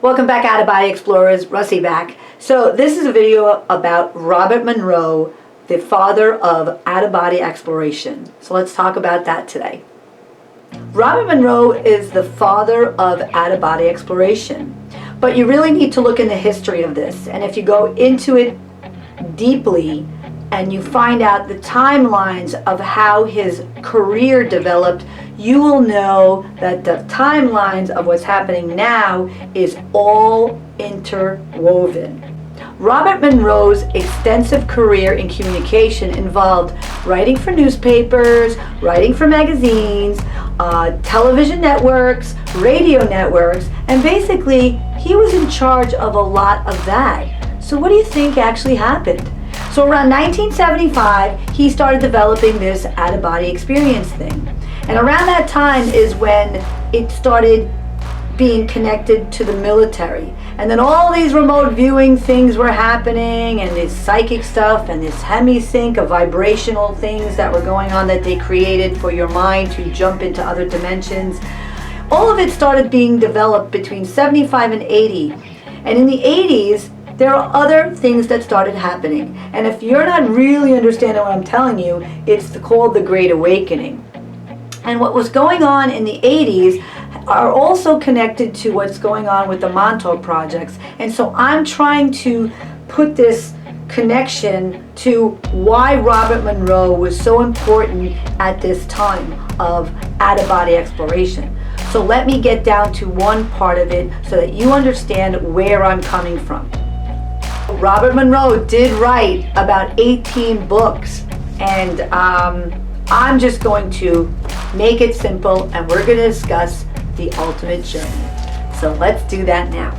Welcome back, out-of-body explorers. Russi back. So this is a video about Robert Monroe, the father of out-of-body exploration. So let's talk about that today. Robert Monroe is the father of out-of-body exploration. But you really need to look in the history of this. And if you go into it deeply and you find out the timelines of how his career developed, you will know that the timelines of what's happening now is all interwoven. Robert Monroe's extensive career in communication involved writing for newspapers, writing for magazines, television networks, radio networks, and basically he was in charge of a lot of that. So what do you think actually happened? So around 1975, he started developing this out-of-body experience thing. And around that time is when it started being connected to the military. And then all these remote viewing things were happening, and this psychic stuff, and this Hemi-Sync of vibrational things that were going on that they created for your mind to jump into other dimensions. All of it started being developed between 75 and 80. And in the 80s, there are other things that started happening. And if you're not really understanding what I'm telling you, it's called the Great Awakening. And what was going on in the 80s are also connected to what's going on with the Montauk projects. And so I'm trying to put this connection to why Robert Monroe was so important at this time of out-of-body exploration. So let me get down to one part of it so that you understand where I'm coming from. Robert Monroe did write about 18 books, and I'm just going to make it simple, and we're going to discuss the ultimate journey. So let's do that now.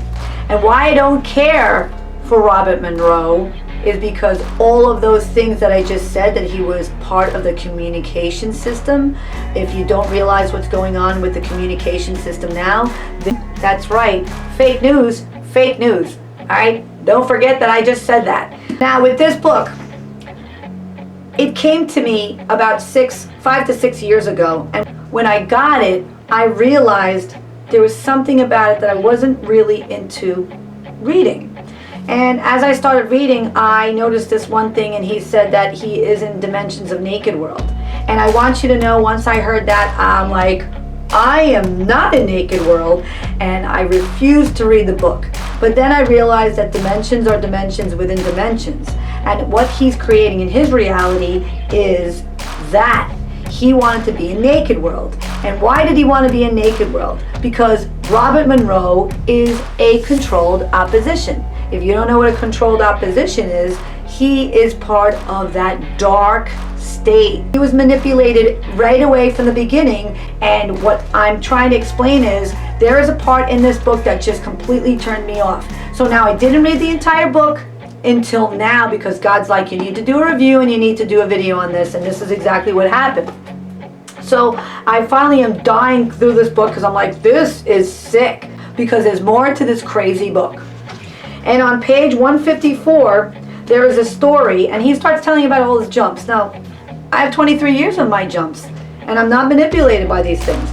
And why I don't care for Robert Monroe is because all of those things that I just said, that he was part of the communication system. If you don't realize what's going on with the communication system now, that's right, fake news, fake news. All right, don't forget that I just said that. Now with this book, it came to me about 5 to 6 years ago, and when I got it, I realized there was something about it that I wasn't really into reading. And as I started reading, I noticed this one thing, and he said that he is in dimensions of naked world. And I want you to know, once I heard that, I'm like, I am not in naked world, and I refused to read the book. But then I realized that dimensions are dimensions within dimensions. And what he's creating in his reality is that he wanted to be in naked world. And why did he want to be in naked world? Because Robert Monroe is a controlled opposition. If you don't know what a controlled opposition is, he is part of that dark state. He was manipulated right away from the beginning, and what I'm trying to explain is there is a part in this book that just completely turned me off. So now I didn't read the entire book until now, because God's like, you need to do a review and you need to do a video on this, and this is exactly what happened. So I finally am dying through this book because I'm like, this is sick, because there's more to this crazy book. And on page 154, there is a story, and he starts telling you about all his jumps. Now, I have 23 years of my jumps, and I'm not manipulated by these things.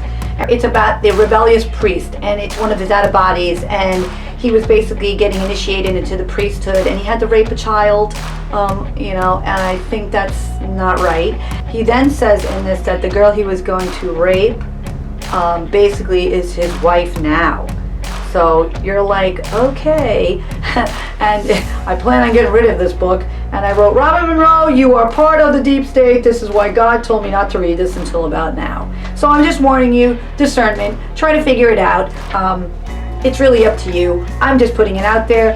It's about the Rebellious Priest, and it's one of his out-of-bodies, and he was basically getting initiated into the priesthood, and he had to rape a child, and I think that's not right. He then says in this that the girl he was going to rape basically is his wife now. So you're like, okay. And I plan on getting rid of this book, and I wrote, Robert Monroe, you are part of the deep state. This is why God told me not to read this until about now. So I'm just warning you, discernment, try to figure it out. It's really up to you. I'm just putting it out there,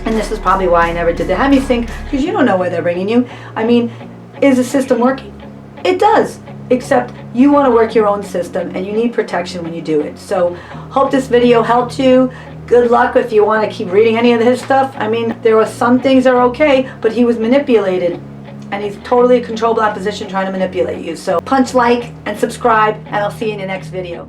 and this is probably why I never did the Hemi-Sync, because you don't know where they're bringing you. I mean, is the system working? It does, except you want to work your own system, and you need protection when you do it. So hope this video helped you. Good luck if you want to keep reading any of his stuff. I mean, there are some things that are okay, but he was manipulated, and he's totally a controlled opposition trying to manipulate you. So punch like and subscribe, and I'll see you in the next video.